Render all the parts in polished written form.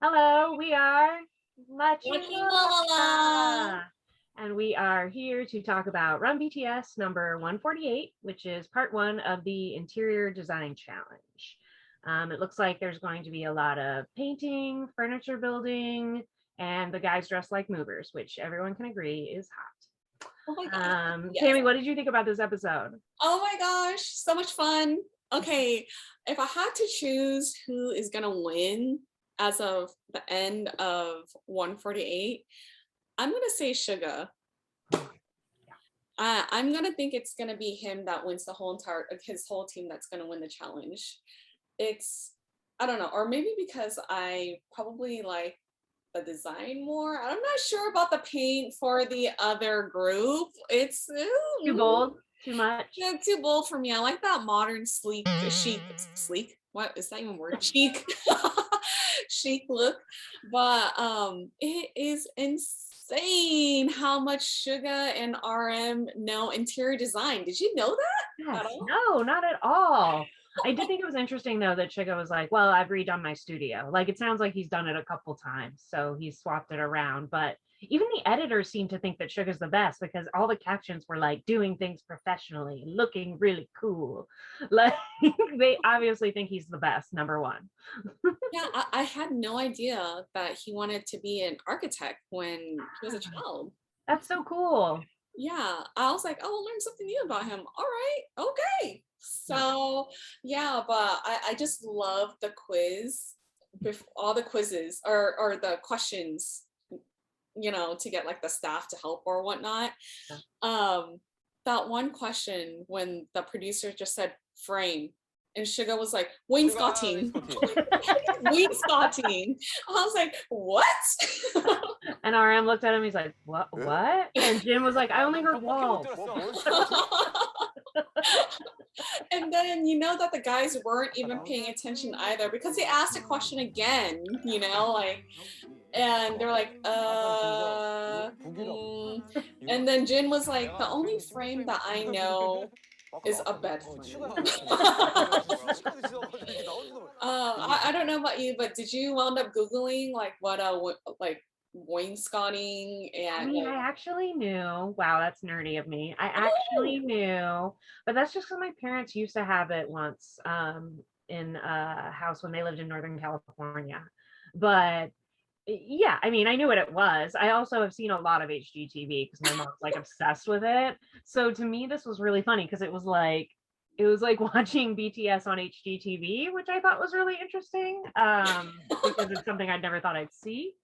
Hello, we are Watching La La La. Machimala, and we are here to talk about Run BTS number 148, which is part one of the interior design challenge. It looks like there's going to be a lot of painting, furniture building, and the guys dressed like movers, which everyone can agree is hot. Oh my gosh. Yes. Tammy, what did you think about this episode? Oh my gosh, so much fun. Okay, if I had to choose who is gonna win as of the end of 148, I'm gonna say SUGA. I'm gonna think it's gonna be him that wins the whole entire his whole team that's gonna win the challenge. I don't know, or maybe because I probably like the design more. I'm not sure about the paint for the other group. It's Too bold? Too much? Yeah, too bold for me. I like that modern sleek sleek. What is that even word? Chic. Chic look. But it is insane how much SUGA and RM know interior design. Did you know that? Yes, no, not at all. I did think it was interesting though that SUGA was like, well, I've redone my studio. Like it sounds like he's done it a couple times, so he's swapped it around. But even the editors seem to think that SUGA's the best because all the captions were like doing things professionally, looking really cool. Like they obviously think he's the best, number one. Yeah, I had no idea that he wanted to be an architect when he was a child. That's so cool. Yeah, I was like, oh, I'll learn something new about him. All right, okay. So yeah, but I just love the quiz, all the quizzes or the questions, to get like the staff to help or whatnot. That one question when the producer just said frame and SUGA was like, wainscoting. Wainscoting. I was like, what? And RM looked at him, he's like, what? And Jim was like, I only heard walls. And then you know that the guys weren't even paying attention either because they asked a question again, and they're like, and then Jin was like, the only frame that I know is a bed frame. I don't know about you, but did you wound up Googling like what wainscoting and I mean, I actually knew. Wow, that's nerdy of me. I actually knew, but that's just because my parents used to have it once in a house when they lived in Northern California. But yeah, I mean, I knew what it was. I also have seen a lot of HGTV because my mom's like obsessed with it. So to me, this was really funny because it was like watching BTS on HGTV, which I thought was really interesting because it's something I'd never thought I'd see.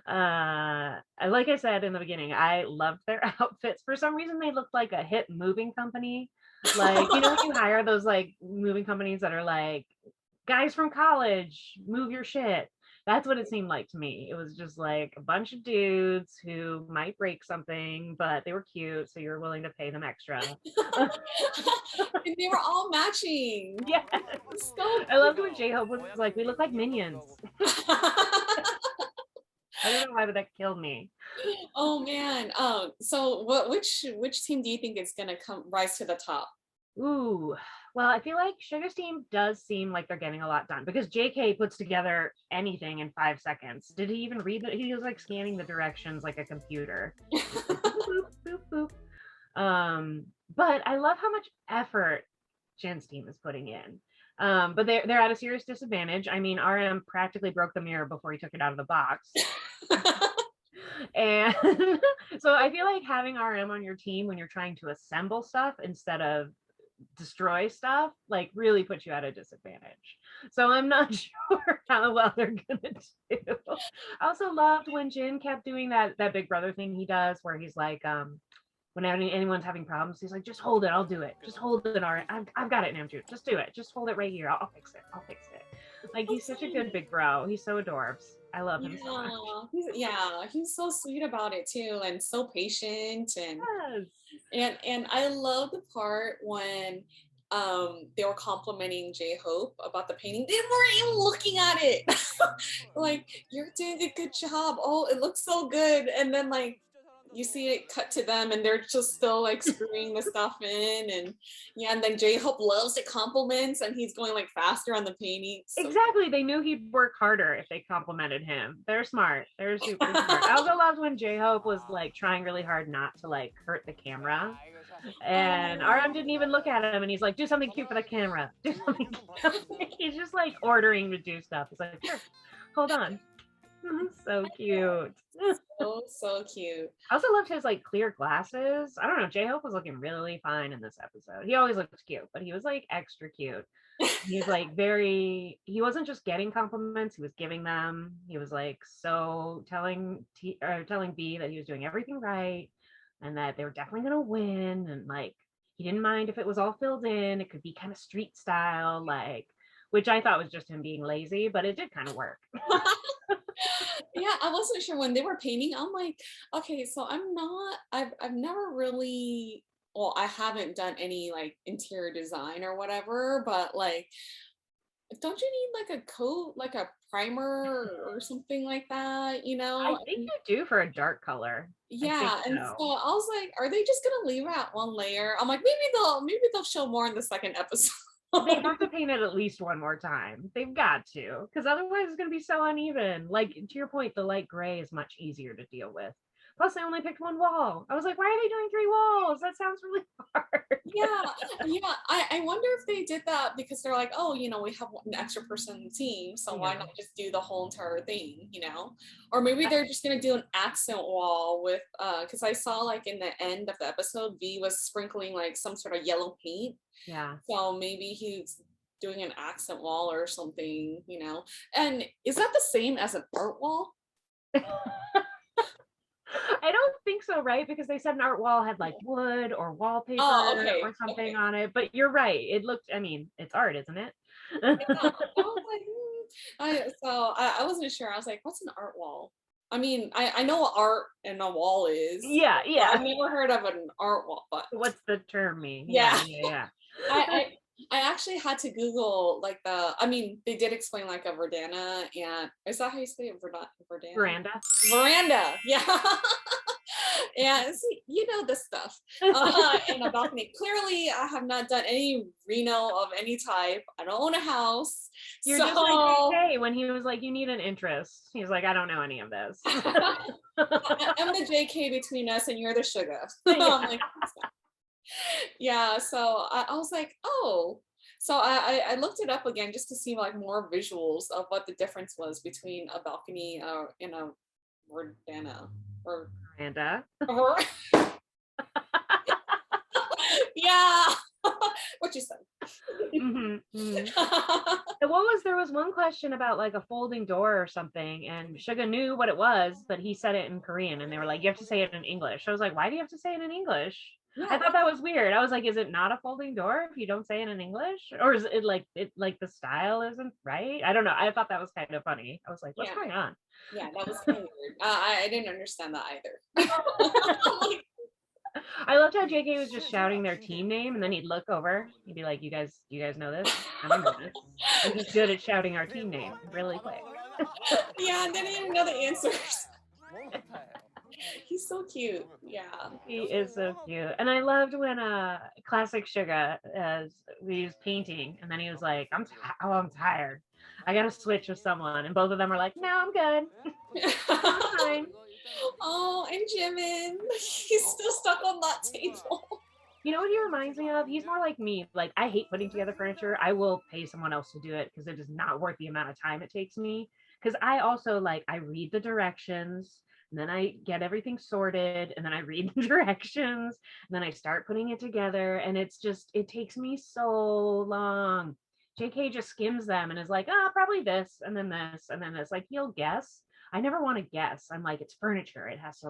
Like I said in the beginning, I loved their outfits. For some reason, they looked like a hip moving company. Like, when you hire those like moving companies that are like, guys from college, move your shit. That's what it seemed like to me. It was just like a bunch of dudes who might break something, but they were cute, so you were willing to pay them extra. And they were all matching. Yes. So I loved when J-Hope was like, we look like minions. I don't know why, but that killed me. Oh man. So which team do you think is gonna rise to the top? Ooh, well, I feel like SUGA's team does seem like they're getting a lot done because JK puts together anything in 5 seconds. Did he even read it? He was like scanning the directions like a computer. Boop, boop, boop. But I love how much effort Jin's team is putting in. But they're at a serious disadvantage. I mean, RM practically broke the mirror before he took it out of the box. And so I feel like having RM on your team when you're trying to assemble stuff instead of destroy stuff like really puts you at a disadvantage. So I'm not sure how well they're gonna do. I also loved when Jin kept doing that big brother thing he does where he's like when anyone's having problems, he's like, just hold it, I'll do it. Just hold it, all right. I've got it, Namjoon. Just do it. Just hold it right here. I'll fix it. Like, he's such a good big bro. He's so adorbs. I love him so much. He's so sweet about it too, and so patient, and yes. and I love the part when they were complimenting J-Hope about the painting. They weren't even looking at it. Like, you're doing a good job. Oh, it looks so good. And then like you see it cut to them and they're just still like screwing the stuff in, and yeah, and then J-Hope loves the compliments and he's going like faster on the painting. So Exactly. They knew he'd work harder if they complimented him. They're smart. They're super smart. I also loved when J-Hope was like trying really hard not to like hurt the camera. And RM didn't even look at him and he's like, do something cute for the camera. Do something cute. He's just like ordering to do stuff. He's like, sure, hold on. So cute. so cute. I also loved his like clear glasses. I don't know. J-Hope was looking really fine in this episode. He always looks cute, but he was like extra cute. He's like he wasn't just getting compliments, he was giving them. He was like so telling B that he was doing everything right and that they were definitely going to win, and like he didn't mind if it was all filled in. It could be kind of street style, like, which I thought was just him being lazy, but it did kind of work. Yeah, I wasn't sure when they were painting. I'm like, okay, so I've never really, well, I haven't done any like interior design or whatever, but like, don't you need like a coat, like a primer or something like that, you I know? think you do for a dark color. I think Yeah, and so so. I was like, are they just gonna leave it at one layer? I'm like, maybe they'll show more in the second episode. They have to paint it at least one more time. They've got to, because otherwise it's going to be so uneven. Like, to your point, the light gray is much easier to deal with. Plus, they only picked one wall. I was like, why are they doing 3 walls? That sounds really hard. Yeah, yeah. I wonder if they did that because they're like, oh, we have an extra person on the team, so why Yeah. not just do the whole entire thing, Or maybe they're just gonna do an accent wall with because I saw like in the end of the episode, V was sprinkling like some sort of yellow paint. Yeah. So maybe he's doing an accent wall or something. And is that the same as an art wall? I don't think so, right? Because they said an art wall had like wood or wallpaper Oh, okay. or something Okay. on it. But you're right. It looked, I mean, it's art, isn't it? Yeah, I was like, I wasn't sure. I was like, what's an art wall? I mean, I know what art and a wall is, Yeah, but yeah. I've never heard of an art wall. But What's the term mean? yeah, Yeah, yeah, yeah. I, I I actually had to Google like I mean, they did explain like a verdana, and is that how you say it? Verdana? Veranda. Veranda, yeah. Yeah, see, the stuff. In a balcony. Clearly, I have not done any reno of any type. I don't own a house. You're So just like JK when he was like, you need an interest. He's like, I don't know any of this. I'm the JK between us, and you're the sugar. Yeah. I'm like, yeah. So I was like, oh. So I looked it up again just to see like more visuals of what the difference was between a balcony and a verdana or Miranda. yeah. What you said. There was one question about like a folding door or something, and Suga knew what it was, but he said it in Korean, and they were like, you have to say it in English. I was like, why do you have to say it in English? Yeah, I thought that was weird. I was like, is it not a folding door if you don't say it in English? Or is it like the style isn't right? I don't know. I thought that was kind of funny. I was like, what's going on? Yeah, that was kind of weird. I didn't understand that either. I loved how JK was just shouting their team name, and then he'd look over. He'd be like, you guys know this? I don't know this. And he's good at shouting our team name really quick. Yeah, and then he didn't know the answers. He's so cute. Yeah. He is so cute. And I loved when classic Suga he was painting, and then he was like, I'm tired. I gotta switch with someone. And both of them are like, no, I'm good. I'm fine. Oh, and Jimin. He's still stuck on that table. You know what he reminds me of? He's more like me. Like, I hate putting together furniture. I will pay someone else to do it because it is not worth the amount of time it takes me. Because I also I read the directions, and then I get everything sorted, and then I read the directions, and then I start putting it together, and it takes me so long. JK just skims them and is like, probably this, and then this, and then this. Like, he'll guess. I never want to guess. I'm like, it's furniture. It has to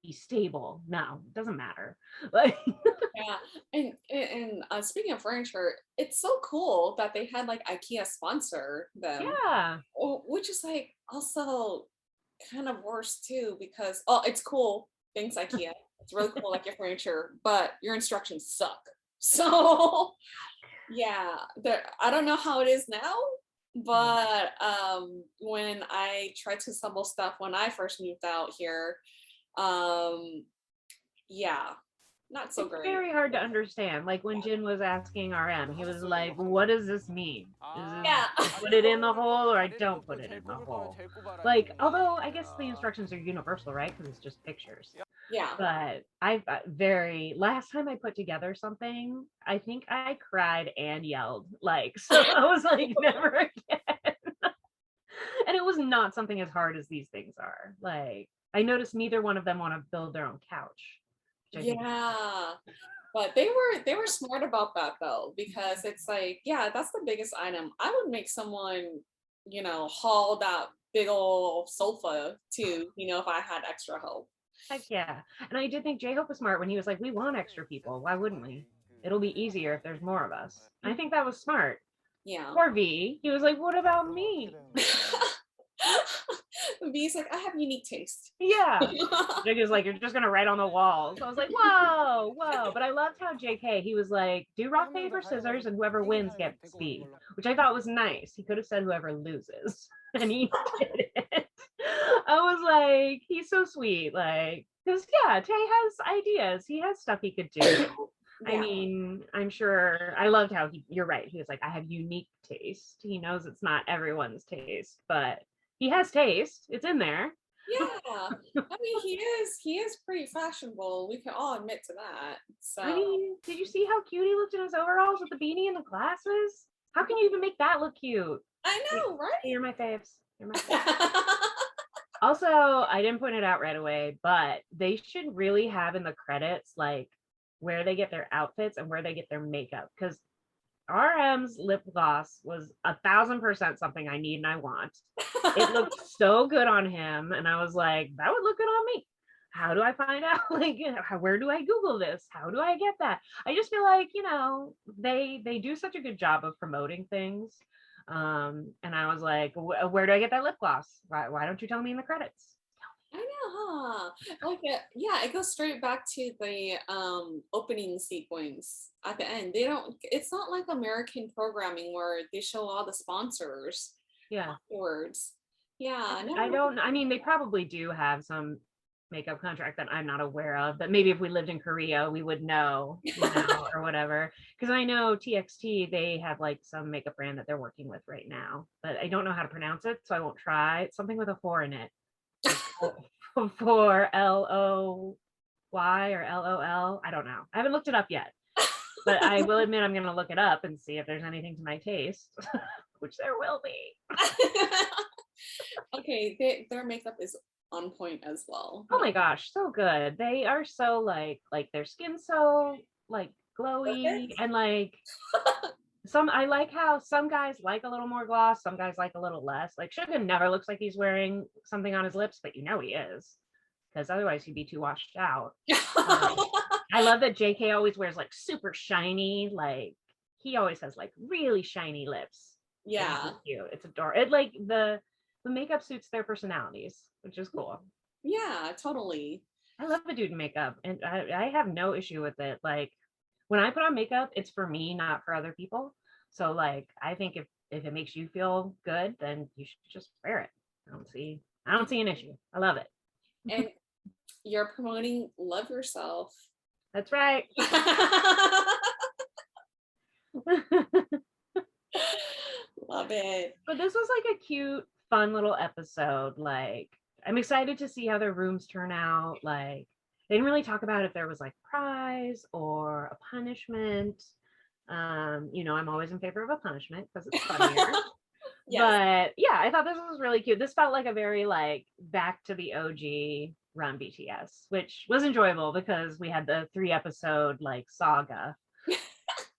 be stable. No, it doesn't matter. Like, yeah, and speaking of furniture, it's so cool that they had like IKEA sponsor them. Yeah, which is like also kind of worse too because it's cool. Thanks IKEA. It's really cool like your furniture, but your instructions suck. So yeah, I don't know how it is now, but when I tried to assemble stuff when I first moved out here, Um, yeah, not so It's great. very hard to understand. Like when Jin was asking RM, he was like, "What does this mean? Is this Yeah. I put it in the hole or I don't put it in the hole?" Like, although I guess the instructions are universal, right? Because it's just pictures. Yeah. But I very last time I put together something, I think I cried and yelled. Like, so I was like, never again. And it was not something as hard as these things are. Like, I noticed neither one of them want to build their own couch, which I think is Yeah. But they were smart about that though, because it's like, yeah, that's the biggest item. I would make someone, haul that big old sofa too, if I had extra help. heck yeah. And I did think J Hope was smart when he was like, we want extra people. Why wouldn't we? It'll be easier if there's more of us. I think that was smart. Yeah. Poor V. He was like, what about me? V's like, I have unique taste. Yeah. Jig is like, you're just gonna write on the walls. I was like, whoa, whoa. But I loved how JK, he was like, do rock, paper, scissors, and whoever wins gets B, which I thought was nice. He could have said whoever loses. And he did it. I was like, he's so sweet. Like, because yeah, Tay has ideas. He has stuff he could do. I Yeah. mean, I'm sure I loved how you're right. He was like, I have unique taste. He knows it's not everyone's taste, but he has taste. It's in there. Yeah. I mean, he is pretty fashionable. We can all admit to that. So I mean, did you see how cute he looked in his overalls with the beanie and the glasses? How can you even make that look cute? I know, Hey, you're my faves. You're my faves. right? Also, I didn't point it out right away, but they should really have in the credits like where they get their outfits and where they get their makeup, because RM's lip gloss was 1,000% something I need and I want. It looked so good on him, and I was like, that would look good on me. How do I find out? Like, where do I Google this? How do I get that? I just feel like they do such a good job of promoting things. And I was like, where do I get that lip gloss? Why don't you tell me in the credits? I know, huh? Like, yeah, it goes straight back to the opening sequence at the end. They don't. It's not like American programming where they show all the sponsors Yeah, afterwards. Yeah, I no. don't. I mean, they probably do have some makeup contract that I'm not aware of. But maybe if we lived in Korea, we would know, or whatever. Because I know TXT, they have like some makeup brand that they're working with right now, but I don't know how to pronounce it, so I won't try. It's something with a four in it, like for LOY or LOL. I don't know. I haven't looked it up yet, but I will admit I'm going to look it up and see if there's anything to my taste, which there will be. Okay, their makeup is on point as well. Oh my gosh, so good. They are so like their skin's so like glowy Perfect. and like some I like how some guys like a little more gloss, some guys like a little less. Like Suga never looks like he's wearing something on his lips, but he is, because otherwise he'd be too washed out. I love that JK always wears like super shiny, like he always has like really shiny lips. Yeah. It's cute. It's adorable. It like the makeup suits their personalities, which is cool. Yeah, totally. I love a dude in makeup, and I have no issue with it. Like when I put on makeup, it's for me, not for other people. So like I think if it makes you feel good, then you should just wear it. I don't see an issue. I love it. And you're promoting love yourself. That's right. Love it. But this was like a cute, fun little episode. Like I'm excited to see how their rooms turn out. Like they didn't really talk about if there was like prize or a punishment. I'm always in favor of a punishment because it's funnier. Yes. But yeah, I thought this was really cute. This felt like a very like back to the OG run BTS, which was enjoyable because we had the 3 episode like saga.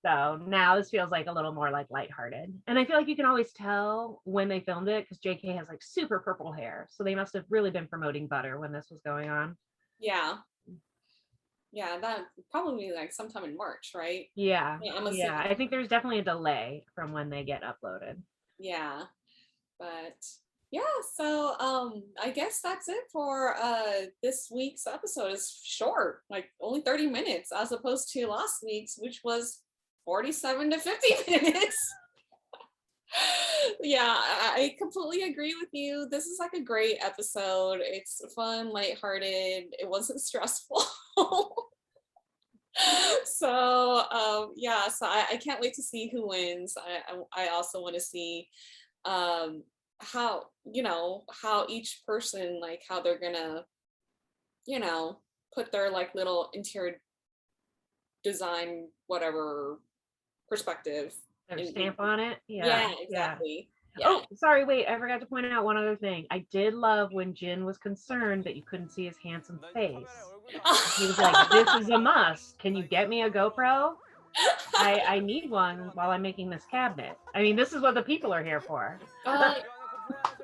So now this feels like a little more like lighthearted. And I feel like you can always tell when they filmed it because JK has like super purple hair. So they must have really been promoting butter when this was going on. Yeah. Yeah, that probably like sometime in March, right? Yeah. I'm assuming. Yeah. I think there's definitely a delay from when they get uploaded. Yeah. But yeah, so I guess that's it for this week's episode. It's short, like only 30 minutes as opposed to last week's, which was 47 to 50 minutes. Yeah, I completely agree with you. This is like a great episode. It's fun, lighthearted. It wasn't stressful. So yeah, so I can't wait to see who wins. I also want to see um how, how each person, like how they're gonna, you know, put their like little interior design, whatever perspective Their in stamp on it. yeah, Yeah, yeah. exactly. Yeah. Oh, sorry, wait, I forgot to point out one other thing. I did love when Jin was concerned that you couldn't see his handsome face. He was like, "This is a must. Can you get me a GoPro? I need one while I'm making this cabinet. I mean, this is what the people are here for." uh,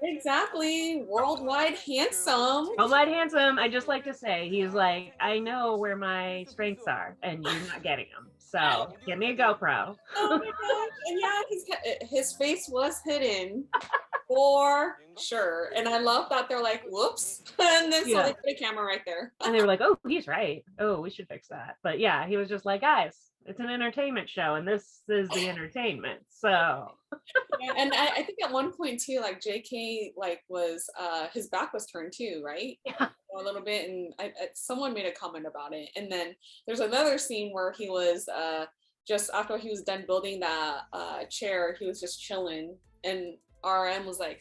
exactly. Worldwide handsome. Oh, Lad Handsome, I just like to say, he's like, "I know where my strengths are, and you're not getting them. So get me a GoPro." Oh my gosh. And yeah, his face was hidden for sure. And I love that they're like, whoops. And then so they Yeah. put a camera right there. And they were like, "Oh, he's right. Oh, we should fix that." But yeah, he was just like, "Guys, it's an entertainment show, and this is the entertainment." So Yeah, and I think at one point too, like JK like was his back was turned too, right? yeah. A little bit, and someone made a comment about it. And then there's another scene where he was just after he was done building that chair, he was just chilling, and RM was like,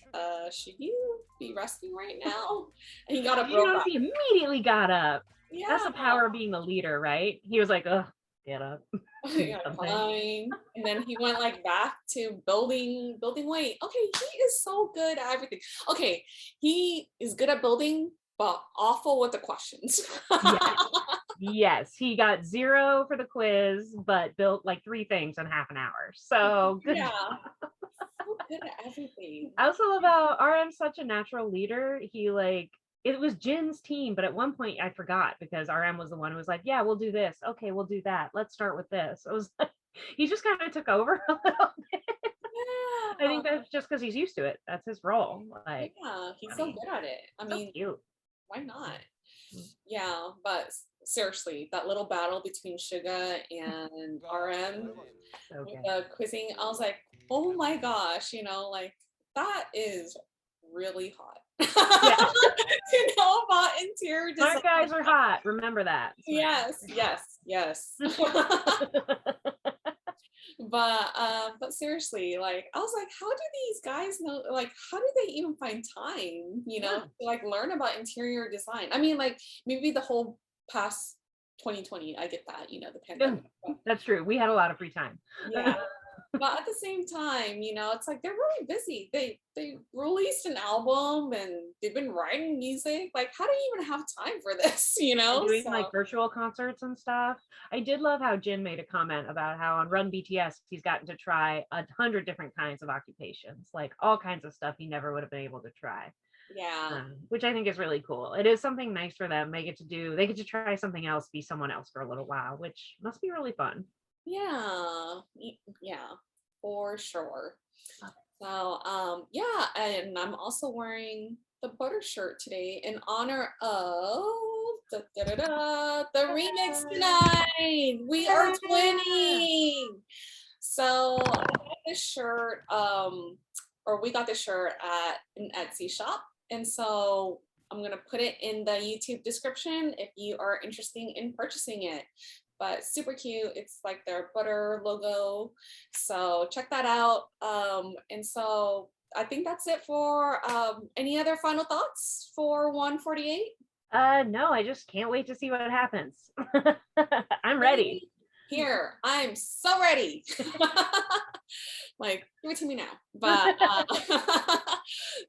should you be resting right now? And he got up You real notice fast. he immediately got up. That's Yeah. the power of being the leader, right? He was like, "Ugh, get up, do Yeah, something." fine. And then he went like back to building weight. Okay, he is so good at everything. Okay, he is good at building, but awful with the questions. Yes. Yes, he got 0 for the quiz, but built like 3 things in half an hour. So good. Yeah, so good at everything. I also love how RM's such a natural leader. He like it was Jin's team, but at one point I forgot because RM was the one who was like, "Yeah, we'll do this. Okay, we'll do that. Let's start with this." I was like, he just kind of took over a little bit. I Yeah, think that's just because he's used to it. That's his role. Like, yeah, he's I so mean, good at it. I so mean, cute. why not? Yeah, but seriously, that little battle between Suga and RM So with good. the quizzing, I was like, oh my gosh, like that is really hot. Yeah, To know about interior design. smart guys are hot. Remember that. Smart Yes, guys yes. are hot. But seriously, like I was like, how do these guys know, like how do they even find time, Yeah, to like learn about interior design? I mean, like maybe the whole past 2020, I get that, the pandemic. But that's true. We had a lot of free time. yeah, but at the same time, it's like they're really busy. They released an album and they've been writing music. Like, how do you even have time for this? And doing So like virtual concerts and stuff. I did love how Jin made a comment about how on Run BTS he's gotten to try 100 different kinds of occupations, like all kinds of stuff he never would have been able to try. yeah, Which I think is really cool. It is something nice for them. They get to try something else, be someone else for a little while, which must be really fun. yeah, for sure. So yeah, and I'm also wearing the butter shirt today in honor of the remix tonight. We are twinning. So I got this shirt, or we got this shirt at an Etsy shop. And so I'm gonna put it in the YouTube description if you are interested in purchasing it. But super cute. It's like their butter logo. So check that out. And so I think that's it for any other final thoughts for 148? No, I just can't wait to see what happens. I'm ready. Here, I'm so ready. Like, give it to me now. But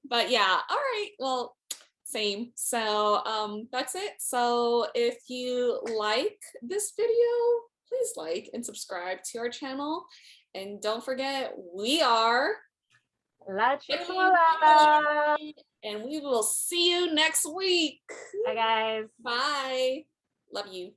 but yeah, all right. Well, same. So that's it. So if you like this video, please like and subscribe to our channel. And don't forget, we are La Chimolala. and we will see you next week. Bye, guys. Bye. Love you.